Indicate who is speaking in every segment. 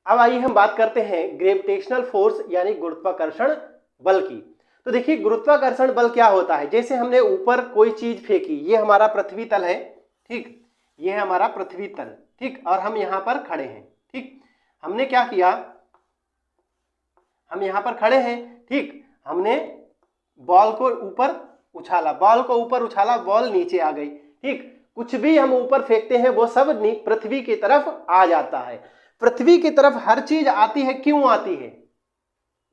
Speaker 1: अब आइए हम बात करते हैं ग्रेविटेशनल फोर्स यानी गुरुत्वाकर्षण बल की। तो देखिए गुरुत्वाकर्षण बल क्या होता है। जैसे हमने ऊपर कोई चीज फेंकी, ये हमारा पृथ्वी तल है, ठीक, ये है हमारा पृथ्वी तल, ठीक, और हम यहाँ पर खड़े हैं, ठीक। हमने क्या किया, हम यहाँ पर खड़े हैं, ठीक, हमने बॉल को ऊपर उछाला, बॉल को ऊपर उछाला, बॉल नीचे आ गई, ठीक। कुछ भी हम ऊपर फेंकते हैं वो सब पृथ्वी की तरफ आ जाता है। पृथ्वी की तरफ हर चीज आती है, क्यों आती है,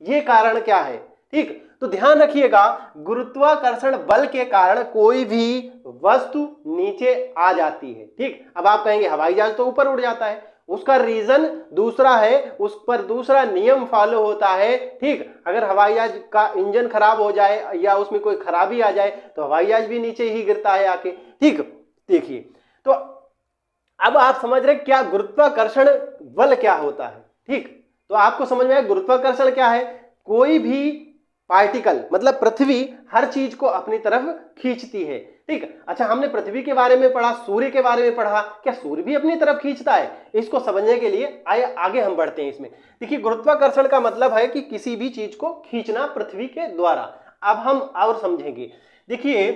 Speaker 1: ये कारण क्या है, ठीक। तो ध्यान रखिएगा, गुरुत्वाकर्षण बल के कारण कोई भी वस्तु नीचे आ जाती है, ठीक। अब आप कहेंगे हवाई जहाज तो ऊपर उड़ जाता है, उसका रीजन दूसरा है, उस पर दूसरा नियम फॉलो होता है, ठीक। अगर हवाई जहाज का इंजन खराब हो जाए या उसमें कोई खराबी आ जाए तो हवाई जहाज भी नीचे ही गिरता है आके, ठीक। देखिए तो अब आप समझ रहे क्या गुरुत्वाकर्षण बल क्या होता है, ठीक। तो आपको समझ में आया गुरुत्वाकर्षण क्या है। कोई भी पार्टिकल मतलब पृथ्वी हर चीज को अपनी तरफ खींचती है, ठीक। अच्छा, हमने पृथ्वी के बारे में पढ़ा, सूर्य के बारे में पढ़ा, क्या सूर्य भी अपनी तरफ खींचता है। इसको समझने के लिए आगे हम बढ़ते हैं इसमें। देखिए गुरुत्वाकर्षण का मतलब है कि किसी भी चीज को खींचना पृथ्वी के द्वारा। अब हम और समझेंगे। देखिए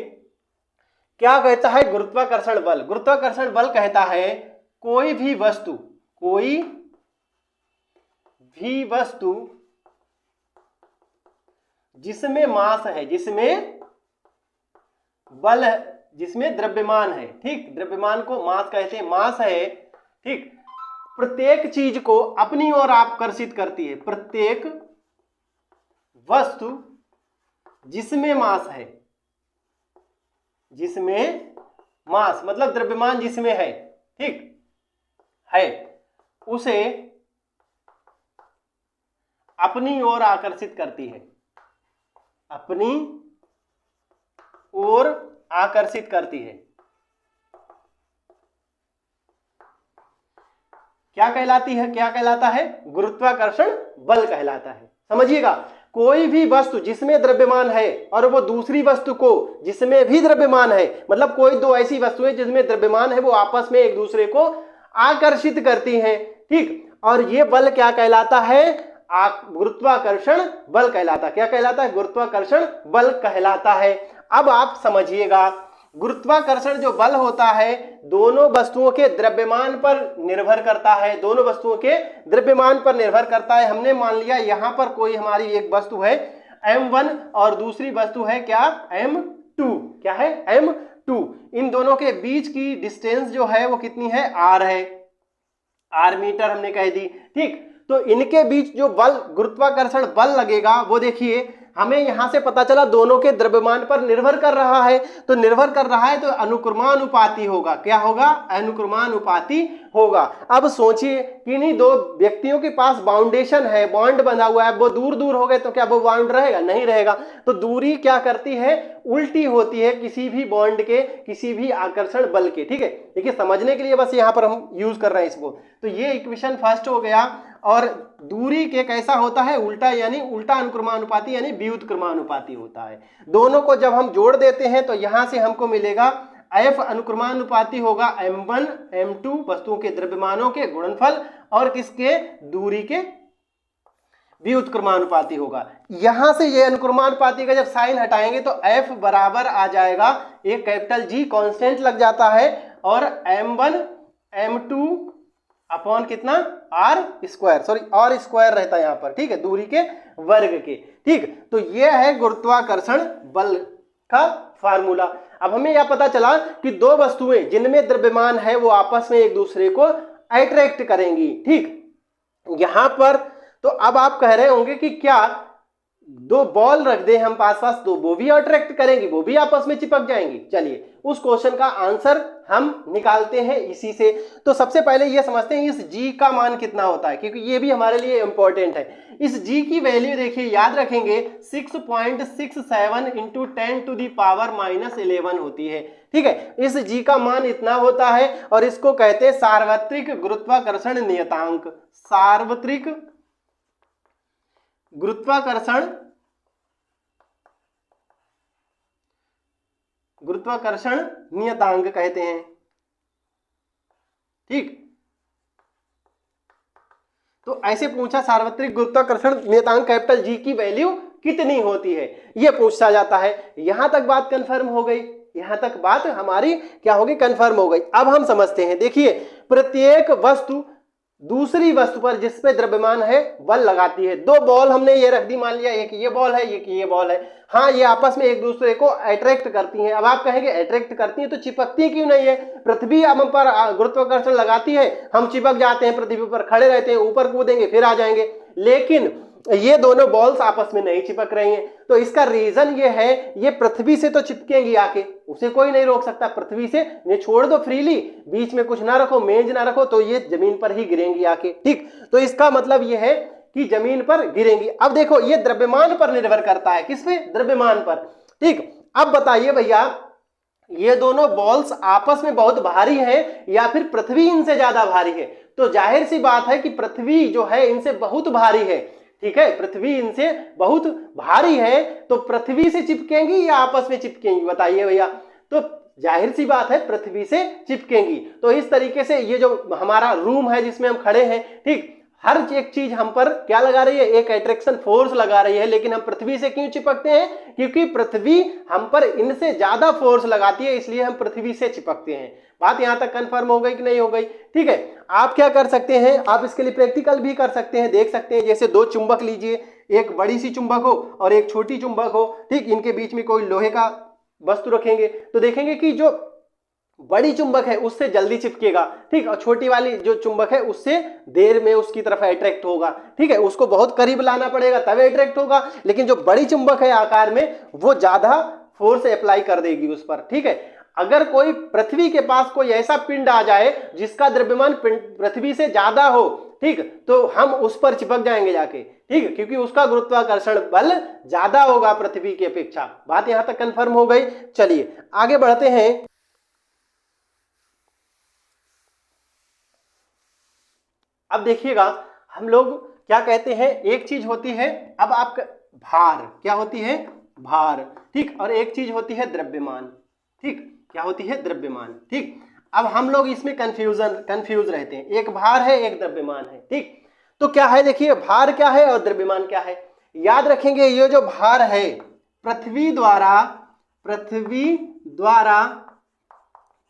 Speaker 1: क्या कहता है गुरुत्वाकर्षण बल। गुरुत्वाकर्षण बल कहता है कोई भी वस्तु जिसमें मास है, जिसमें बल है, जिसमें द्रव्यमान है, ठीक, द्रव्यमान को मास कहते हैं, मास है, ठीक, प्रत्येक चीज को अपनी ओर आकर्षित करती है। प्रत्येक वस्तु जिसमें मास है, जिसमें मास मतलब द्रव्यमान जिसमें है, ठीक है, उसे अपनी ओर आकर्षित करती है, अपनी ओर आकर्षित करती है। क्या कहलाती है, क्या कहलाता है, गुरुत्वाकर्षण बल कहलाता है। समझिएगा, कोई भी वस्तु जिसमें द्रव्यमान है और वो दूसरी वस्तु को जिसमें भी द्रव्यमान है, मतलब कोई दो ऐसी वस्तुएं जिसमें द्रव्यमान है वो आपस में एक दूसरे को आकर्षित करती हैं, ठीक। और ये बल क्या कहलाता है, गुरुत्वाकर्षण बल कहलाता है। क्या कहलाता है, गुरुत्वाकर्षण बल कहलाता है। अब आप समझिएगा, गुरुत्वाकर्षण जो बल होता है दोनों वस्तुओं के द्रव्यमान पर निर्भर करता है, दोनों वस्तुओं के द्रव्यमान पर निर्भर करता है। हमने मान लिया यहां पर कोई हमारी एक वस्तु है m1 और दूसरी वस्तु है क्या, m2, क्या है, m2। इन दोनों के बीच की डिस्टेंस जो है वो कितनी है, r है, r मीटर हमने कह दी, ठीक। तो इनके बीच जो बल गुरुत्वाकर्षण बल लगेगा वो देखिए हमें यहां से पता चला दोनों के द्रव्यमान पर निर्भर कर रहा है। तो निर्भर कर रहा है तो अनुक्रमानुपाती होगा। क्या होगा, अनुक्रमानुपाती होगा। अब सोचिए कि इन्हीं दो व्यक्तियों के पास बाउंडेशन है, बॉन्ड बंधा हुआ है, वो दूर दूर हो गए तो क्या वो बॉन्ड रहेगा, नहीं रहेगा। तो दूरी क्या करती है, उल्टी होती है किसी भी बॉन्ड के, किसी भी आकर्षण बल के, ठीक है। देखिए समझने के लिए बस यहां पर हम यूज कर रहे हैं इसको। तो ये इक्वेशन फर्स्ट हो गया। और दूरी के कैसा होता है, उल्टा, यानी उल्टा अनुक्रमानुपाती यानी व्युत्क्रमानुपाती होता है। दोनों को जब हम जोड़ देते हैं तो यहां से हमको मिलेगा F अनुक्रमानुपाती होगा m1 m2 वस्तुओं के द्रव्यमानों के गुणनफल और किसके, दूरी के व्युत्क्रमानुपाती होगा। यहां से ये अनुक्रमानुपाती का जब साइन हटाएंगे तो F बराबर आ जाएगा, एक कैपिटल G कांस्टेंट लग जाता है और m1 m2 अपॉन कितना, R square, sorry R square रहता है यहाँ पर, ठीक है, दूरी के वर्ग के, ठीक। तो ये है गुरुत्वाकर्षण बल का फार्मूला। अब हमें यह पता चला कि दो वस्तुएं जिनमें द्रव्यमान है वो आपस में एक दूसरे को अट्रैक्ट करेंगी, ठीक। यहां पर तो अब आप कह रहे होंगे कि क्या दो बॉल रख दें हम पास पास तो वो भी अट्रैक्ट करेंगी, वो भी आपस में चिपक जाएंगी। चलिए उस क्वेश्चन का आंसर हम निकालते हैं इसी से। तो सबसे पहले ये समझते हैं इस g का मान कितना होता है, क्योंकि ये भी हमारे लिए इंपॉर्टेंट है। इस g की वैल्यू देखिए, याद रखेंगे 6.67 इंटू 10⁻⁻11 होती है, ठीक है। इस g का मान इतना होता है और इसको कहते हैं सार्वत्रिक गुरुत्वाकर्षण नियतांक। सार्वत्रिक गुरुत्वाकर्षण नियतांक कहते हैं, ठीक। तो ऐसे पूछा सार्वत्रिक गुरुत्वाकर्षण नियतांक कैपिटल जी की वैल्यू कितनी होती है, ये पूछा जाता है। यहां तक बात कंफर्म हो गई, यहां तक बात हमारी क्या होगी, कंफर्म हो गई। अब हम समझते हैं, देखिए प्रत्येक वस्तु दूसरी वस्तु पर जिस पे द्रव्यमान है बल लगाती है। दो बॉल हमने ये रख दी, मान लिया एक ये बॉल है एक ये बॉल है, हाँ ये आपस में एक दूसरे को अट्रैक्ट करती हैं। अब आप कहेंगे अट्रैक्ट करती हैं तो चिपकती क्यों नहीं है, पृथ्वी हम पर गुरुत्वाकर्षण लगाती है, हम चिपक जाते हैं, पृथ्वी पर खड़े रहते हैं, ऊपर कूदेंगे फिर आ जाएंगे, लेकिन ये दोनों बॉल्स आपस में नहीं चिपक रही हैं। तो इसका रीजन ये है, ये पृथ्वी से तो चिपकेंगी आके, उसे कोई नहीं रोक सकता, पृथ्वी से ये छोड़ दो फ्रीली, बीच में कुछ ना रखो, मेज ना रखो, तो ये जमीन पर ही गिरेंगी आके, ठीक। तो इसका मतलब ये है कि जमीन पर गिरेंगी। अब देखो ये द्रव्यमान पर निर्भर करता है, किस पे, द्रव्यमान पर, ठीक। अब बताइए भैया ये दोनों बॉल्स आपस में बहुत भारी हैं या फिर पृथ्वी इनसे ज्यादा भारी है, तो जाहिर सी बात है कि पृथ्वी जो है इनसे बहुत भारी है, ठीक है, पृथ्वी इनसे बहुत भारी है, तो पृथ्वी से चिपकेंगी या आपस में चिपकेंगी, बताइए भैया। तो जाहिर सी बात है पृथ्वी से चिपकेंगी। तो इस तरीके से ये जो हमारा रूम है जिसमें हम खड़े हैं, ठीक, हर एक चीज हम पर क्या लगा रही है, एक अट्रैक्शन फोर्स लगा रही है, लेकिन हम पृथ्वी से क्यों चिपकते हैं, क्योंकि पृथ्वी हम पर इनसे ज्यादा फोर्स लगाती है, इसलिए हम पृथ्वी से चिपकते हैं। बात यहां तक कंफर्म हो गई कि नहीं हो गई, ठीक है। आप क्या कर सकते हैं, आप इसके लिए प्रैक्टिकल भी कर सकते हैं, देख सकते हैं, जैसे दो चुंबक लीजिए, एक बड़ी सी चुंबक हो और एक छोटी चुंबक हो, ठीक, इनके बीच में कोई लोहे का वस्तु रखेंगे तो देखेंगे कि जो बड़ी चुंबक है उससे जल्दी चिपकेगा, ठीक, और छोटी वाली जो चुंबक है उससे देर में उसकी तरफ अट्रैक्ट होगा, ठीक है, उसको बहुत करीब लाना पड़ेगा तभी अट्रैक्ट होगा, लेकिन जो बड़ी चुंबक है आकार में वो ज्यादा फोर्स अप्लाई कर देगी उस पर, ठीक है। अगर कोई पृथ्वी के पास कोई ऐसा पिंड आ जाए जिसका द्रव्यमान पृथ्वी से ज्यादा हो, ठीक, तो हम उस पर चिपक जाएंगे जाके, ठीक, क्योंकि उसका गुरुत्वाकर्षण बल ज्यादा होगा पृथ्वी की अपेक्षा। बात यहां तक कंफर्म हो गई। चलिए आगे बढ़ते हैं। अब देखिएगा हम लोग क्या कहते हैं, एक चीज होती है, अब आप भार, क्या होती है, भार, ठीक, और एक चीज होती है द्रव्यमान, ठीक, क्या होती है, द्रव्यमान, ठीक। अब हम लोग इसमें कंफ्यूज रहते हैं, एक भार है एक द्रव्यमान है, ठीक। तो क्या है, देखिए भार क्या है और द्रव्यमान क्या है। याद रखेंगे ये जो भार है पृथ्वी द्वारा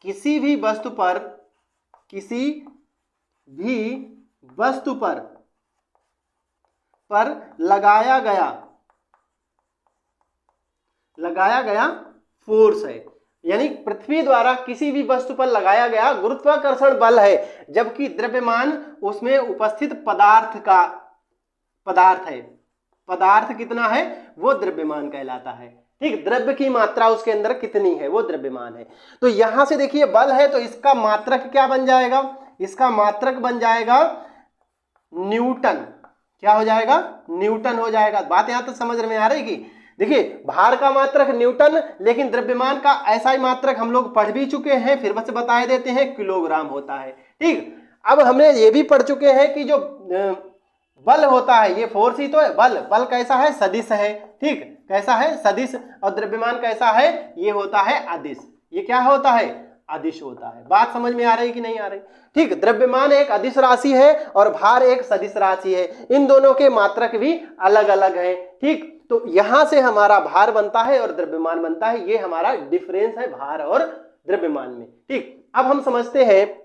Speaker 1: किसी भी वस्तु पर लगाया गया फोर्स है, यानी पृथ्वी द्वारा किसी भी वस्तु पर लगाया गया गुरुत्वाकर्षण बल है, जबकि द्रव्यमान उसमें उपस्थित पदार्थ है, पदार्थ कितना है वो द्रव्यमान कहलाता है, ठीक, द्रव्य की मात्रा उसके अंदर कितनी है वो द्रव्यमान है। तो यहां से देखिए बल है तो इसका मात्रक क्या बन जाएगा, इसका मात्रक बन जाएगा न्यूटन, क्या हो जाएगा, न्यूटन हो जाएगा। बात यहां तक समझ में आ रही है कि देखिए भार का मात्रक न्यूटन, लेकिन द्रव्यमान का ऐसा ही मात्रक हम लोग पढ़ भी चुके हैं, फिर बस बता देते हैं, किलोग्राम होता है, ठीक। अब हमने ये भी पढ़ चुके हैं कि जो बल होता है ये फोर्स ही तो है, बल कैसा है, सदिश है, ठीक, कैसा है, सदिश, और द्रव्यमान कैसा है, ये होता है अदिश, ये क्या होता है, अदिश होता है। बात समझ में आ रही कि नहीं आ रही, ठीक। द्रव्यमान एक अदिश राशि है और भार एक सदिश राशि है, इन दोनों के मात्रक भी अलग अलग है, ठीक। तो यहां से हमारा भार बनता है और द्रव्यमान बनता है, ये हमारा डिफरेंस है भार और द्रव्यमान में, ठीक। अब हम समझते हैं,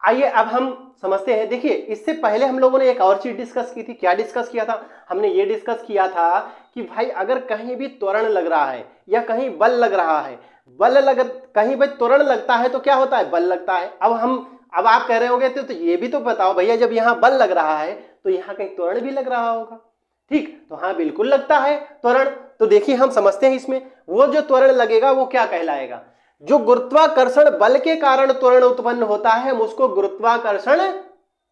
Speaker 1: आइए अब हम समझते हैं। देखिए इससे पहले हम लोगों ने एक और चीज डिस्कस की थी, क्या डिस्कस किया था, हमने ये डिस्कस किया था कि भाई अगर कहीं भी त्वरण लग रहा है या कहीं बल लग रहा है, कहीं भी त्वरण लगता है तो क्या होता है, बल लगता है। अब आप कह रहे होंगे तो ये भी तो बताओ भैया, जब यहाँ बल लग रहा है तो यहाँ कहीं त्वरण भी लग रहा होगा, ठीक, तो हाँ बिल्कुल लगता है त्वरण। तो देखिए हम समझते हैं इसमें, वो जो त्वरण लगेगा वो क्या कहलाएगा, जो गुरुत्वाकर्षण बल के कारण त्वरण उत्पन्न होता है हम उसको गुरुत्वाकर्षण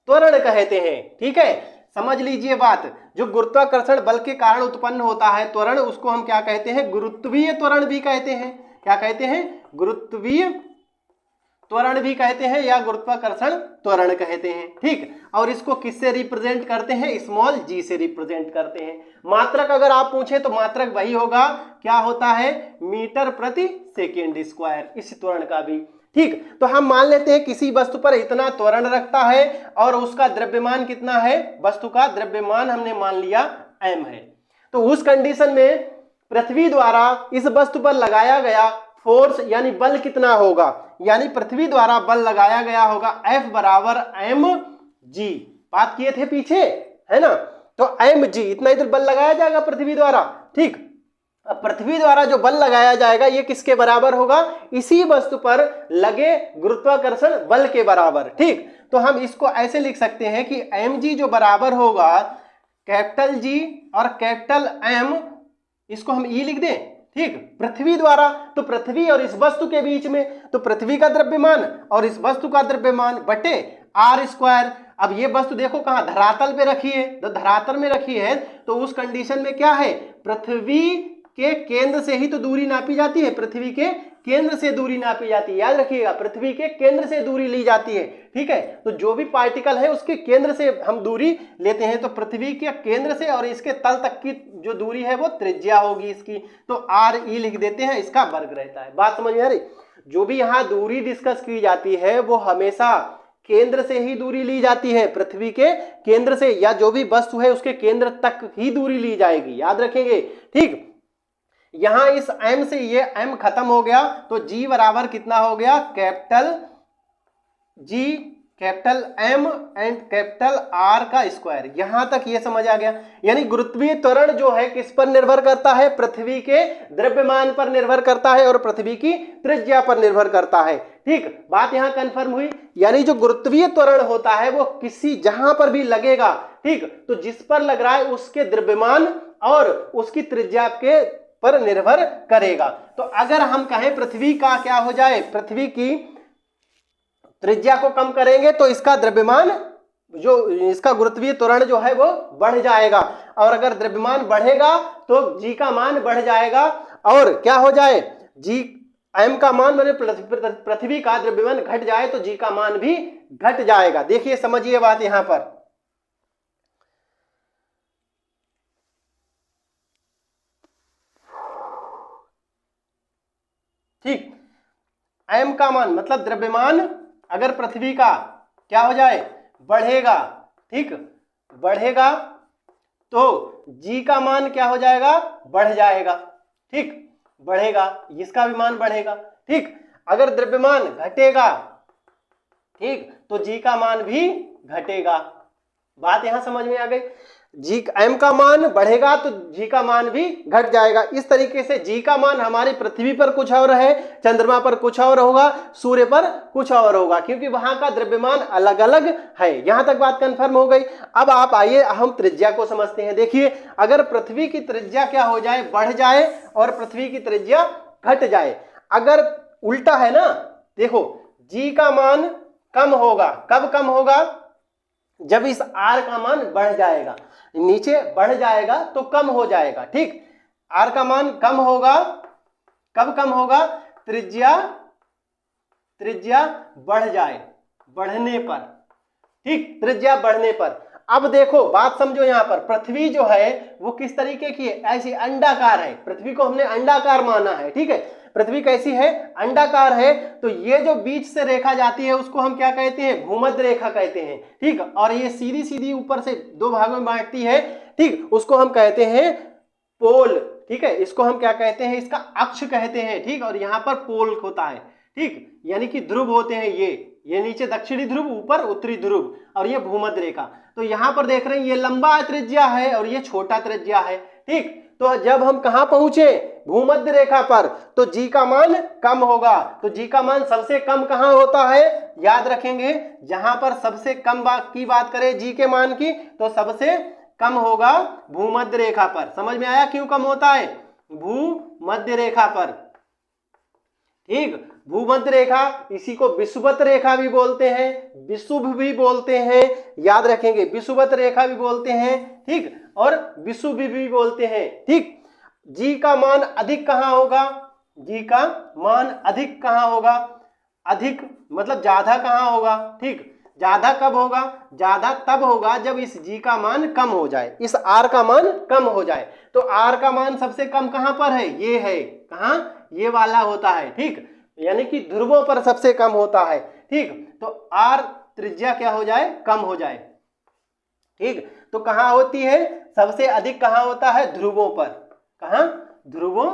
Speaker 1: त्वरण कहते हैं, ठीक है, समझ लीजिए बात। जो गुरुत्वाकर्षण बल के कारण उत्पन्न होता है त्वरण, उसको हम क्या कहते हैं, गुरुत्वीय त्वरण भी कहते हैं, क्या कहते हैं, गुरुत्वीय त्वरण भी कहते हैं या गुरुत्वाकर्षण त्वरण कहते हैं, ठीक। और इसको किससे रिप्रेजेंट करते हैं, स्मॉल जी से रिप्रेजेंट करते हैं। मात्रक अगर आप पूछे तो मात्रक वही होगा, क्या होता है, मीटर प्रति सेकेंड स्क्वायर, इस त्वरण का भी, ठीक, तो हम मान लेते हैं किसी वस्तु पर इतना त्वरण रखता है और उसका द्रव्यमान कितना है, वस्तु का द्रव्यमान हमने मान लिया m है। तो उस कंडीशन में पृथ्वी द्वारा इस वस्तु पर लगाया गया फोर्स यानी बल कितना होगा, यानी पृथ्वी द्वारा बल लगाया गया होगा F बराबर mg। बात किए थे पीछे, है ना, तो mg इतना इधर बल लगाया जाएगा पृथ्वी द्वारा। ठीक, अब पृथ्वी द्वारा जो बल लगाया जाएगा ये किसके बराबर होगा, इसी वस्तु पर लगे गुरुत्वाकर्षण बल के बराबर। ठीक, तो हम इसको ऐसे लिख सकते हैं कि mg जो बराबर होगा कैपिटल G और कैपिटल M, इसको हम E लिख दें। ठीक, पृथ्वी द्वारा, तो पृथ्वी और इस वस्तु के बीच में, तो पृथ्वी का द्रव्यमान और इस वस्तु का द्रव्यमान बटे r स्क्वायर। अब ये वस्तु देखो कहां, धरातल पे रखी है, तो धरातल में रखी है, तो उस कंडीशन में क्या है, पृथ्वी के केंद्र से ही तो दूरी नापी जाती है, पृथ्वी के केंद्र से दूरी नापी जाती है, याद रखिएगा, पृथ्वी के केंद्र से दूरी ली जाती है। ठीक है, तो जो भी पार्टिकल है उसके केंद्र से हम दूरी लेते हैं, तो पृथ्वी के केंद्र से और इसके तल तक की जो दूरी है वो त्रिज्या होगी इसकी, तो आर ई लिख देते हैं, इसका वर्ग रहता है। बात समझ में आ रही, जो भी यहाँ दूरी डिस्कस की जाती है वो हमेशा केंद्र से ही दूरी ली जाती है, पृथ्वी के केंद्र से, या जो भी वस्तु है उसके केंद्र तक ही दूरी ली जाएगी, याद रखेंगे। ठीक, यहां इस m से ये m खत्म हो गया, तो g बराबर कितना हो गया, capital G capital M and capital R का स्क्वायर। यहां तक ये समझ आ गया, यानी गुरुत्वीय त्वरण जो है किस पर निर्भर करता है, पृथ्वी के द्रव्यमान पर निर्भर करता है और पृथ्वी की त्रिज्या पर निर्भर करता है। ठीक, बात यहां कंफर्म हुई, यानी जो गुरुत्वीय त्वरण होता है वो किसी जहां पर भी लगेगा, ठीक, तो जिस पर लग रहा है उसके द्रव्यमान और उसकी त्रिज्या के पर निर्भर करेगा। तो अगर हम कहें पृथ्वी का क्या हो जाए, पृथ्वी की त्रिज्या को कम करेंगे तो इसका द्रव्यमान, जो इसका गुरुत्वीय त्वरण जो है वो बढ़ जाएगा, और अगर द्रव्यमान बढ़ेगा तो g का मान बढ़ जाएगा, और क्या हो जाए, g m का मान मैंने पृथ्वी का द्रव्यमान घट जाए तो g का मान भी घट जाएगा। देखिए समझिए बात यहां पर, ठीक, m का मान मतलब द्रव्यमान अगर पृथ्वी का क्या हो जाए, बढ़ेगा, ठीक, बढ़ेगा तो g का मान क्या हो जाएगा, बढ़ जाएगा, ठीक, बढ़ेगा, इसका भी मान बढ़ेगा। ठीक, अगर द्रव्यमान घटेगा, ठीक, तो g का मान भी घटेगा। बात यहां समझ में आ गई, जी m का मान बढ़ेगा तो g का मान भी घट जाएगा। इस तरीके से g का मान हमारी पृथ्वी पर कुछ और है, चंद्रमा पर कुछ और होगा, सूर्य पर कुछ और होगा, क्योंकि वहां का द्रव्यमान अलग अलग है। यहां तक बात कंफर्म हो गई। अब आप आइए हम त्रिज्या को समझते हैं। देखिए, अगर पृथ्वी की त्रिज्या क्या हो जाए, बढ़ जाए, और पृथ्वी की त्रिज्या घट जाए, अगर उल्टा है ना, देखो g का मान कम होगा, कब कम होगा, जब इस r का मान बढ़ जाएगा, नीचे बढ़ जाएगा तो कम हो जाएगा। ठीक, r का मान कम होगा, कब कम होगा, त्रिज्या बढ़ जाए, बढ़ने पर, ठीक, त्रिज्या बढ़ने पर। अब देखो बात समझो, यहां पर पृथ्वी जो है वो किस तरीके की है, ऐसी अंडाकार है, पृथ्वी को हमने अंडाकार माना है। ठीक है, पृथ्वी कैसी है, अंडाकार है, तो ये जो बीच से रेखा जाती है उसको हम क्या कहते हैं, भूमध्य रेखा कहते हैं। ठीक, और ये सीधी सीधी ऊपर से दो भागों में बांटती है, ठीक, उसको हम कहते हैं पोल। ठीक है, इसको हम क्या कहते हैं, इसका अक्ष कहते हैं। ठीक, और यहाँ पर पोल होता है, ठीक, यानी कि ध्रुव होते हैं, ये नीचे दक्षिणी ध्रुव, ऊपर उत्तरी ध्रुव, और ये भूमध्य रेखा। तो यहाँ पर देख रहे हैं ये लंबा त्रिज्या है और ये छोटा त्रिज्या है। ठीक, तो जब हम कहां पहुंचे, भूमध्य रेखा पर, तो g का मान कम होगा। तो g का मान सबसे कम कहां होता है, याद रखेंगे, जहां पर सबसे कम की बात करें g के मान की, तो सबसे कम होगा भूमध्य रेखा पर। समझ में आया क्यों कम होता है, भूमध्य रेखा पर। ठीक, भूमध्य रेखा, इसी को विषुवत रेखा भी बोलते हैं, विषुव भी बोलते हैं, याद रखेंगे, विषुवत रेखा भी बोलते हैं, ठीक, और विषुव भी बोलते हैं। ठीक, जी का मान अधिक कहां होगा, जी का मान अधिक कहां होगा, अधिक मतलब ज्यादा कहां होगा। ठीक, ज्यादा कब होगा, ज्यादा तब होगा जब इस जी का मान कम हो जाए, इस आर का मान कम हो जाए। तो आर का मान सबसे कम कहां पर है, ये है, कहां, ये वाला होता है। ठीक, यानी कि ध्रुवों पर सबसे कम होता है। ठीक, तो r त्रिज्या क्या हो जाए, कम हो जाए। ठीक, तो कहां होती है, सबसे अधिक कहां होता है, ध्रुवों पर। कहां, ध्रुवों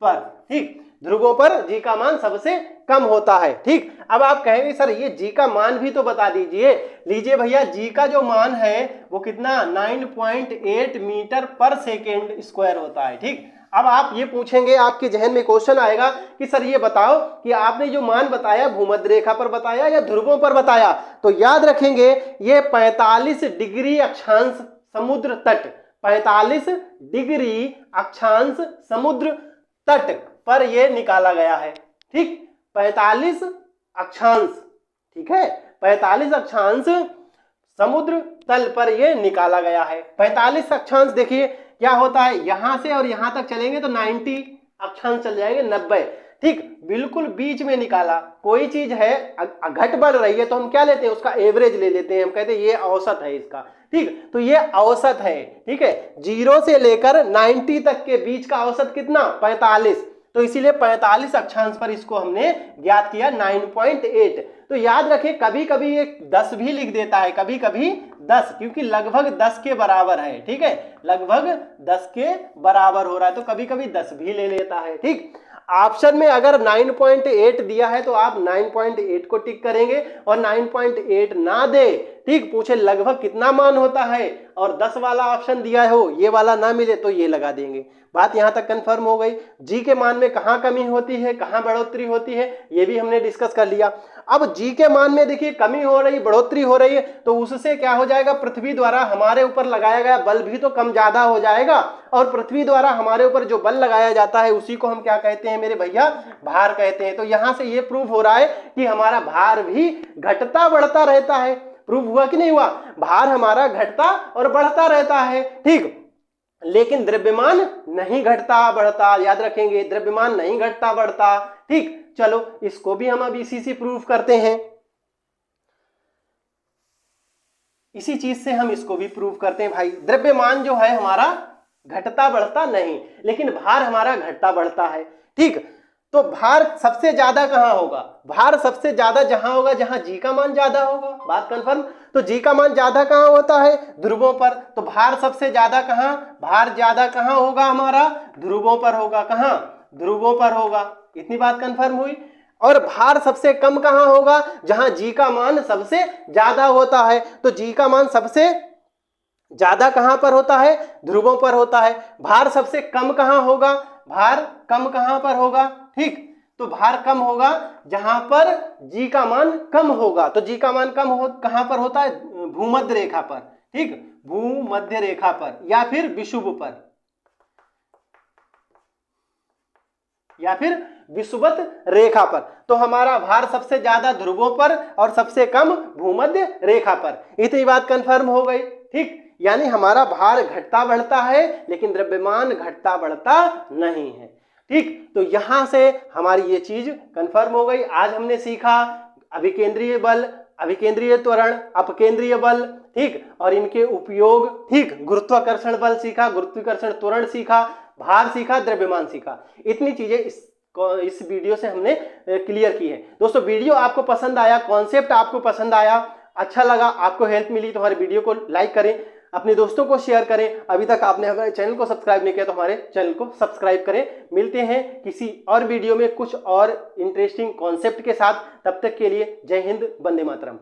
Speaker 1: पर। ठीक, ध्रुवों पर जी का मान सबसे कम होता है। ठीक, अब आप कहेंगे सर ये जी का मान भी तो बता दीजिए। लीजिए भैया, जी का जो मान है वो कितना, 9.8 मीटर पर सेकेंड स्क्वायर होता है। ठीक, अब आप ये पूछेंगे, आपके जहन में क्वेश्चन आएगा कि सर ये बताओ कि आपने जो मान बताया भूमध्य रेखा पर बताया या ध्रुवों पर बताया, तो याद रखेंगे ये 45 डिग्री अक्षांश समुद्र तट, 45 डिग्री अक्षांश समुद्र तट पर ये निकाला गया है। ठीक, 45 अक्षांश, ठीक है, 45 अक्षांश समुद्र तल पर ये निकाला गया है। 45 अक्षांश देखिए क्या होता है, यहां से और यहां तक चलेंगे तो 90 अक्षांश चल जाएंगे, 90। ठीक, बिल्कुल बीच में निकाला। कोई चीज है घट बढ़ रही है तो हम क्या लेते हैं, उसका एवरेज ले लेते हैं, हम कहते हैं ये औसत है इसका। ठीक, तो ये औसत है। ठीक है, 0 से लेकर 90 तक के बीच का औसत कितना, 45। तो इसीलिए 45 अक्षांश पर इसको हमने ज्ञात किया 9.8। तो याद रखें, कभी कभी ये 10 भी लिख देता है, कभी कभी 10, क्योंकि लगभग 10 के बराबर है। ठीक है, लगभग 10 के बराबर हो रहा है तो कभी कभी 10 भी ले लेता है। ठीक, ऑप्शन में अगर 9.8 दिया है तो आप 9.8 को टिक करेंगे, और 9.8 ना दे, ठीक, पूछे लगभग कितना मान होता है और 10 वाला ऑप्शन दिया हो, ये वाला ना मिले तो ये लगा देंगे। बात यहां तक कंफर्म हो गई। जी के मान में कहां कमी होती है, कहां बढ़ोतरी होती है, ये भी हमने डिस्कस कर लिया। अब जी के मान में देखिए कमी हो रही, बढ़ोतरी हो रही है, तो उससे क्या हो जाएगा, पृथ्वी द्वारा हमारे ऊपर लगाया गया बल भी तो कम ज्यादा हो जाएगा, और पृथ्वी द्वारा हमारे ऊपर जो बल लगाया जाता है उसी को हम क्या कहते हैं मेरे भैया, भार कहते हैं। तो यहां से ये प्रूव हो रहा है कि हमारा भार भी घटता बढ़ता रहता है। प्रूव हुआ कि नहीं हुआ, भार हमारा घटता और बढ़ता रहता है। ठीक, लेकिन द्रव्यमान नहीं घटता बढ़ता, याद रखेंगे, द्रव्यमान नहीं घटता बढ़ता। ठीक, चलो इसको भी हम अब इसी से प्रूव करते हैं, इसी चीज से हम इसको भी प्रूव करते हैं। भाई द्रव्यमान जो है हमारा घटता बढ़ता नहीं, लेकिन भार हमारा घटता बढ़ता है। ठीक, तो भार सबसे ज्यादा कहां होगा, भार सबसे ज्यादा जहां होगा जहां जी का मान ज्यादा होगा। बात कंफर्म, तो जी का मान ज्यादा कहां होता है, ध्रुवों पर। तो भार सबसे ज्यादा कहां, भार ज्यादा कहां होगा हमारा, ध्रुवों पर होगा। कहां, ध्रुवों पर होगा। इतनी बात कंफर्म हुई। और भार सबसे कम कहां होगा, जहां जी का मान सबसे ज्यादा होता है। तो जी का मान सबसे ज्यादा कहां पर होता है, ध्रुवों पर होता है। भार सबसे कम कहां होगा, भार कम कहां पर होगा। ठीक, तो भार कम होगा जहां पर जी का मान कम होगा। तो जी का मान कम हो कहां पर होता है, भूमध्य रेखा पर। ठीक, भूमध्य रेखा पर या फिर विषुव पर, या फिर विषुवत रेखा पर। तो हमारा भार सबसे ज्यादा ध्रुवों पर और सबसे कम भूमध्य रेखा पर। इतनी बात कंफर्म हो गई। ठीक, यानी हमारा भार घटता बढ़ता है लेकिन द्रव्यमान घटता बढ़ता नहीं है। ठीक, तो यहां से हमारी ये चीज कंफर्म हो गई। आज हमने सीखा अभिकेंद्रीय बल, अभिकेंद्रीय त्वरण, अपकेंद्रीय बल, ठीक, और इनके उपयोग। ठीक, गुरुत्वाकर्षण बल सीखा, गुरुत्वाकर्षण त्वरण सीखा, भार सीखा, द्रव्यमान सीखा। इतनी चीजें इस वीडियो से हमने क्लियर की है। दोस्तों वीडियो आपको पसंद आया, कॉन्सेप्ट आपको पसंद आया, अच्छा लगा, आपको हेल्प मिली तो हमारे वीडियो को लाइक करें, अपने दोस्तों को शेयर करें। अभी तक आपने हमारे चैनल को सब्सक्राइब नहीं किया तो हमारे चैनल को सब्सक्राइब करें। मिलते हैं किसी और वीडियो में कुछ और इंटरेस्टिंग कॉन्सेप्ट के साथ। तब तक के लिए जय हिंद, वंदे मातरम।